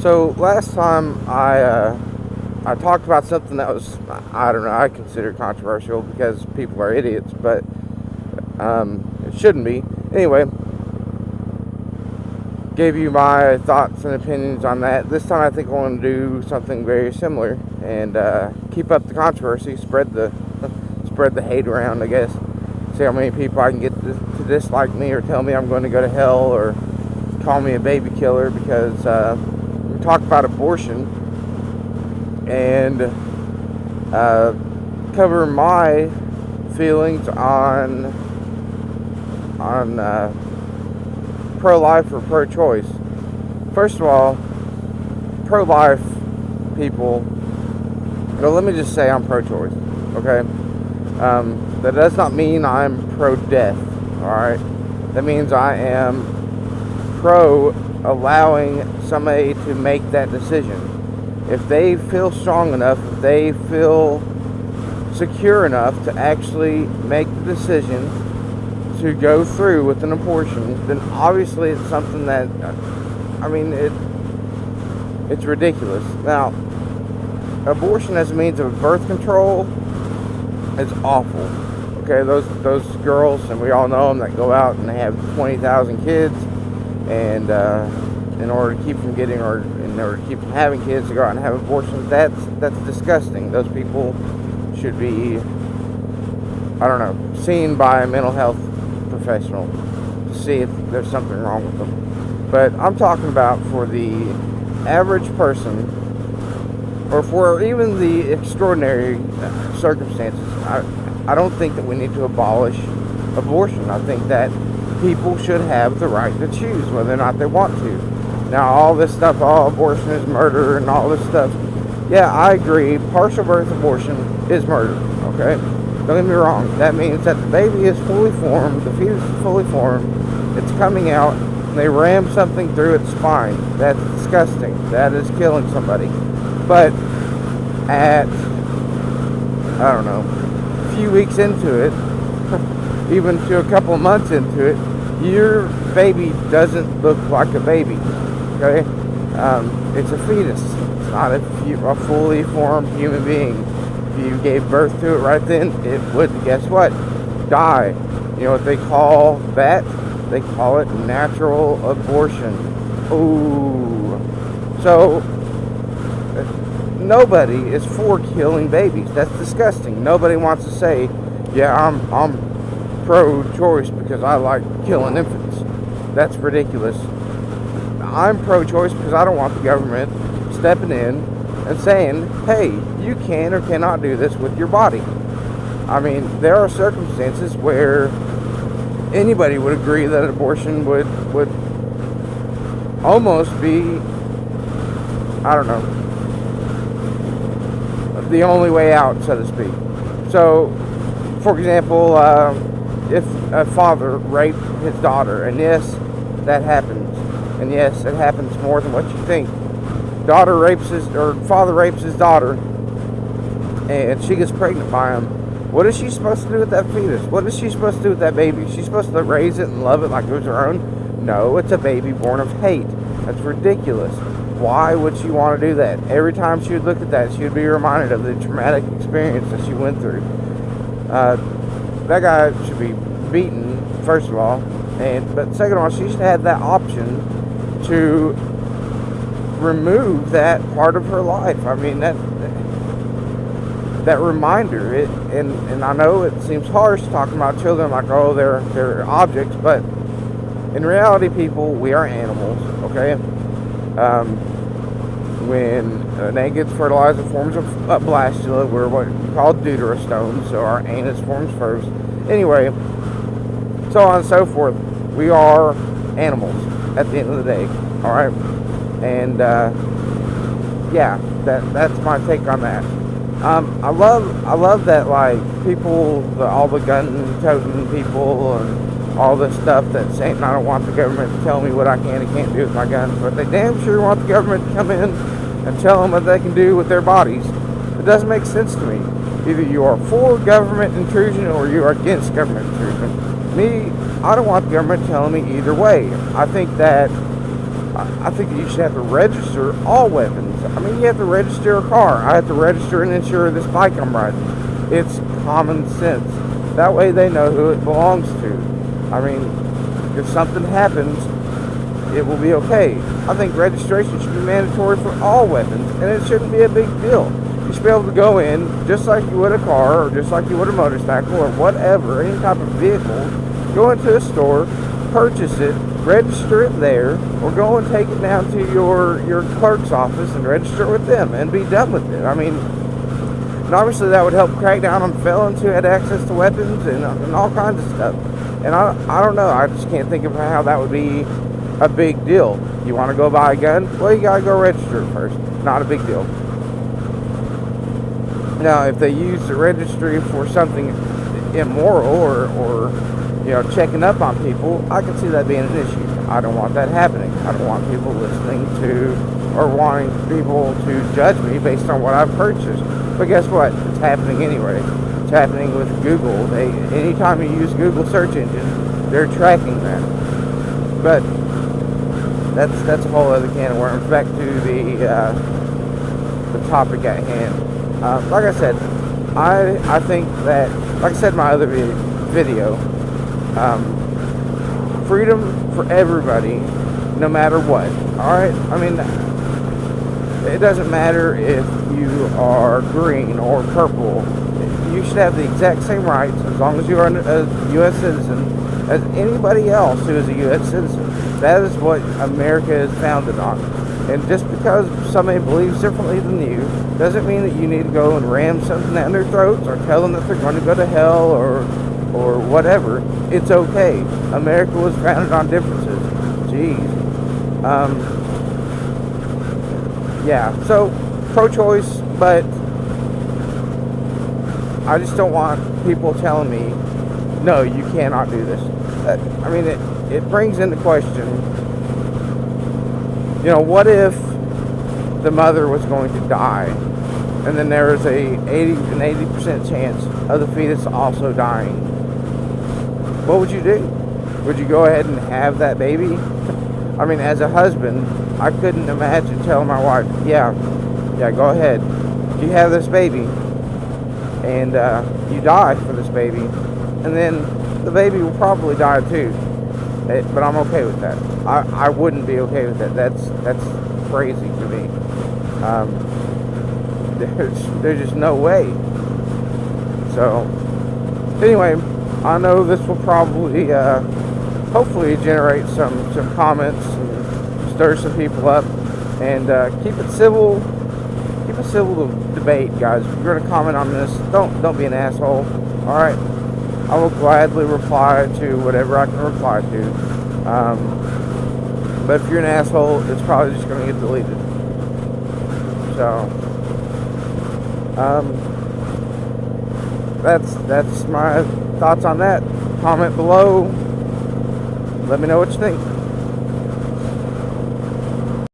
So last time I talked about something that was, I don't know, I consider controversial because people are idiots, but it shouldn't be. Anyway, gave you my thoughts and opinions on that. This time I think I want to do something very similar and keep up the controversy, spread the hate around, I guess. See how many people I can get to dislike me or tell me I'm going to go to hell or call me a baby killer because we talk about abortion and cover my feelings on pro-life or pro-choice. First of all, pro-life people, well, let me just say I'm pro-choice, okay? That does not mean I'm pro-death, alright? That means I am pro-allowing somebody to make that decision. If they feel strong enough, if they feel secure enough to actually make the decision to go through with an abortion, then obviously it's something that, I mean, it's ridiculous. Now, abortion as a means of birth control is awful. Okay, those girls, and we all know them, that go out and they have 20,000 kids, and in order to keep from getting, or in order to keep from having kids, to go out and have abortions, that's disgusting. Those people should be, I don't know, seen by a mental health professional to see if there's something wrong with them. But I'm talking about for the average person, or for even the extraordinary circumstances. I don't think that we need to abolish abortion. I think that people should have the right to choose whether or not they want to. Now, all this stuff, abortion is murder and all this stuff, yeah, I agree. Partial birth abortion is murder, okay? Don't get me wrong. That means that the baby is fully formed, the fetus is fully formed, it's coming out, and they ram something through its spine. That's disgusting. That is killing somebody. But at, I don't know, a few weeks into it, even to a couple of months into it, your baby doesn't look like a baby, okay? It's a fetus. It's not a fully formed human being. If you gave birth to it right then, it would, guess what? Die. You know what they call that? They call it natural abortion. Ooh. So, nobody is for killing babies. That's disgusting. Nobody wants to say, yeah, I'm pro-choice because I like killing infants. That's ridiculous. I'm pro-choice because I don't want the government stepping in and saying, hey, you can or cannot do this with your body. I mean, there are circumstances where anybody would agree that abortion would almost be, I don't know, the only way out, so to speak. So, for example, if a father raped his daughter, and yes, that happens, and yes, it happens more than what you think. Father rapes his daughter, and she gets pregnant by him. What is she supposed to do with that fetus? What is she supposed to do with that baby? She's supposed to raise it and love it like it was her own? No, it's a baby born of hate. That's ridiculous. Why would she want to do that? Every time she would look at that, she would be reminded of the traumatic experience that she went through. That guy should be beaten, first of all, but second of all, she should have that option to remove that part of her life. I mean, that reminder. And I know it seems harsh talking about children like, oh, they're objects, but in reality, people, we are animals, okay? When an egg gets fertilized, it forms a blastula. We're what we call deuterostomes, so our anus forms first. Anyway, so on and so forth. We are animals at the end of the day, all right? And yeah, that's my take on that. I love that, like, people, all the gun-toting people and all this stuff that's saying I don't want the government to tell me what I can and can't do with my guns, but they damn sure want the government to come in and tell them what they can do with their bodies. It doesn't make sense to me. Either you are for government intrusion or you are against government intrusion. Me, I don't want the government telling me either way. I think that I think you should have to register all weapons. I mean, you have to register a car. I have to register and insure this bike I'm riding. It's common sense. That way they know who it belongs to. I mean, if something happens, it will be okay. I think registration should be mandatory for all weapons, and it shouldn't be a big deal. You should be able to go in just like you would a car, or just like you would a motorcycle, or whatever, any type of vehicle. Go into a store, purchase it, register it there, or go and take it down to your clerk's office and register it with them and be done with it. I mean, and obviously that would help crack down on felons who had access to weapons and all kinds of stuff. And I don't know, I just can't think of how that would be a big deal. You want to go buy a gun? Well, you gotta go register it first. Not a big deal. Now, if they use the registry for something immoral or you know, checking up on people, I can see that being an issue. I don't want that happening. I don't want people listening to or wanting people to judge me based on what I've purchased. But guess what? It's happening anyway. It's happening with Google. Anytime you use Google search engine, they're tracking that. But that's a whole other can of worms. Back to the topic at hand. Like I said, I think that, like I said in my other video, freedom for everybody, no matter what. Alright? I mean, it doesn't matter if you are green or purple. You should have the exact same rights as long as you are a U.S. citizen as anybody else who is a U.S. citizen. That is what America is founded on. And just because somebody believes differently than you doesn't mean that you need to go and ram something down their throats or tell them that they're going to go to hell or whatever. It's okay. America was founded on differences. Jeez. Yeah, so pro-choice, but I just don't want people telling me, no, you cannot do this. I mean, it brings into question, you know, what if the mother was going to die, and then there was an 80% chance of the fetus also dying? What would you do? Would you go ahead and have that baby? I mean, as a husband, I couldn't imagine telling my wife, yeah, go ahead. You have this baby, and you die for this baby, and then the baby will probably die too. But I'm okay with that. I wouldn't be okay with that. That's crazy to me. There's just no way. So, anyway, I know this will probably, hopefully generate some comments and stir some people up, and keep it civil. Keep a civil debate, guys. If you're gonna comment on this, don't be an asshole. All right, I will gladly reply to whatever I can reply to. But if you're an asshole, it's probably just gonna get deleted. So, that's my thoughts on that. Comment below. Let me know what you think.